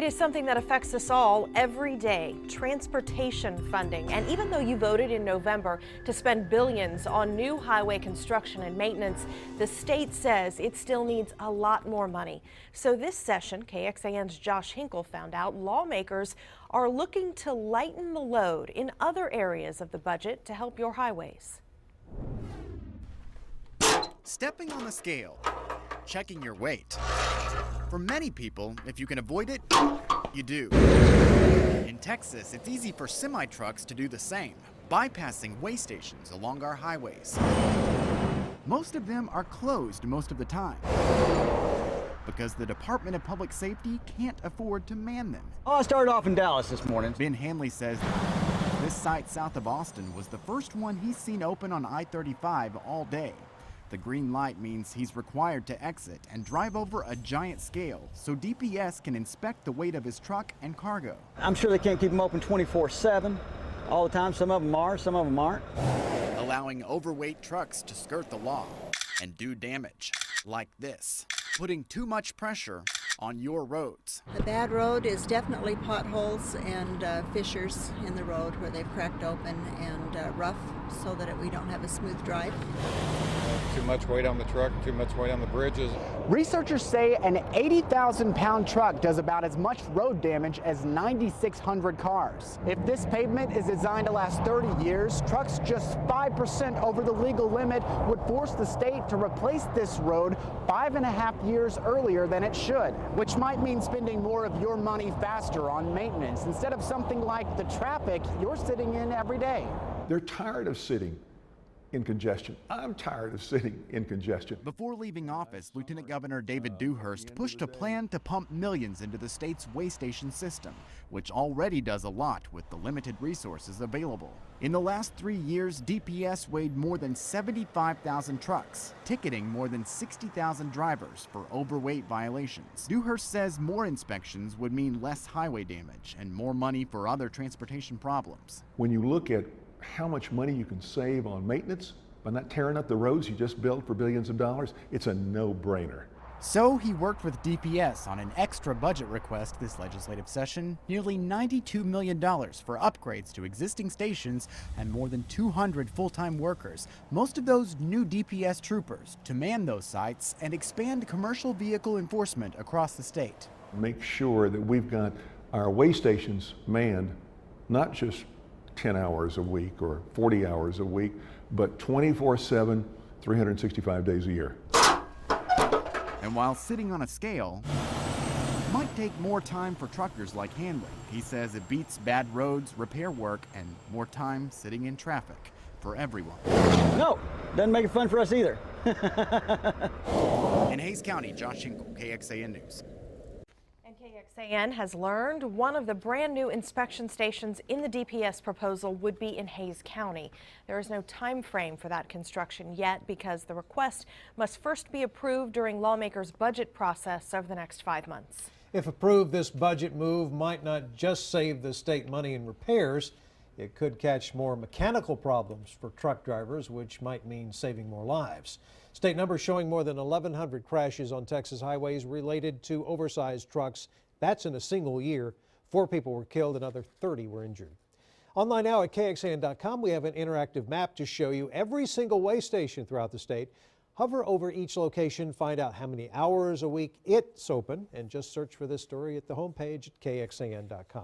It is something that affects us all every day, transportation funding. And even though you voted in November to spend billions on new highway construction and maintenance, the state says it still needs a lot more money. So this session, KXAN's Josh Hinkle found out lawmakers are looking to lighten the load in other areas of the budget to help your highways. Stepping on the scale, checking your weight. For many people, if you can avoid it, you do. In Texas, it's easy for semi-trucks to do the same, bypassing weigh stations along our highways. Most of them are closed most of the time because the Department of Public Safety can't afford to man them. Oh, I started off in Dallas this morning. Ben Hanley says this site south of Austin was the first one he's seen open on I-35 all day. The green light means he's required to exit and drive over a giant scale so DPS can inspect the weight of his truck and cargo. I'm sure they can't keep them open 24/7 all the time. Some of them are, some of them aren't. Allowing overweight trucks to skirt the law and do damage like this, putting too much pressure on your roads. The bad road is definitely potholes and fissures in the road where they've cracked open and rough so that we don't have a smooth drive. Too much weight on the truck, too much weight on the bridges. Researchers say an 80,000-pound truck does about as much road damage as 9,600 cars. If this pavement is designed to last 30 years, trucks just 5% over the legal limit would force the state to replace this road 5.5 years earlier than it should, which might mean spending more of your money faster on maintenance instead of something like the traffic you're sitting in every day. They're tired of sitting in congestion. I'm tired of sitting in congestion. Before leaving office, Lieutenant Governor David Dewhurst pushed a plan to pump millions into the state's weigh station system, which already does a lot with the limited resources available. In the last 3 years, DPS weighed more than 75,000 trucks, ticketing more than 60,000 drivers for overweight violations. Dewhurst says more inspections would mean less highway damage and more money for other transportation problems. When you look at how much money you can save on maintenance by not tearing up the roads you just built for billions of dollars, it's a no-brainer. So he worked with DPS on an extra budget request this legislative session, nearly $92 million for upgrades to existing stations and more than 200 full-time workers, most of those new DPS troopers, to man those sites and expand commercial vehicle enforcement across the state. Make sure that we've got our weigh stations manned, not just 10 hours a week or 40 hours a week, but 24/7, 365 days a year. And while sitting on a scale might take more time for truckers like Hanley, he says it beats bad roads, repair work, and more time sitting in traffic for everyone. No, doesn't make it fun for us either. In Hays County, Josh Hinkle, KXAN News. KXAN has learned one of the brand new inspection stations in the DPS proposal would be in Hays County. There is no time frame for that construction yet because the request must first be approved during lawmakers' budget process over the next 5 months. If approved, this budget move might not just save the state money in repairs, it could catch more mechanical problems for truck drivers, which might mean saving more lives. State numbers showing more than 1,100 crashes on Texas highways related to oversized trucks. That's in a single year. 4 people were killed, another 30 were injured. Online now at KXAN.com, we have an interactive map to show you every single weigh station throughout the state. Hover over each location, find out how many hours a week it's open, and just search for this story at the homepage at KXAN.com.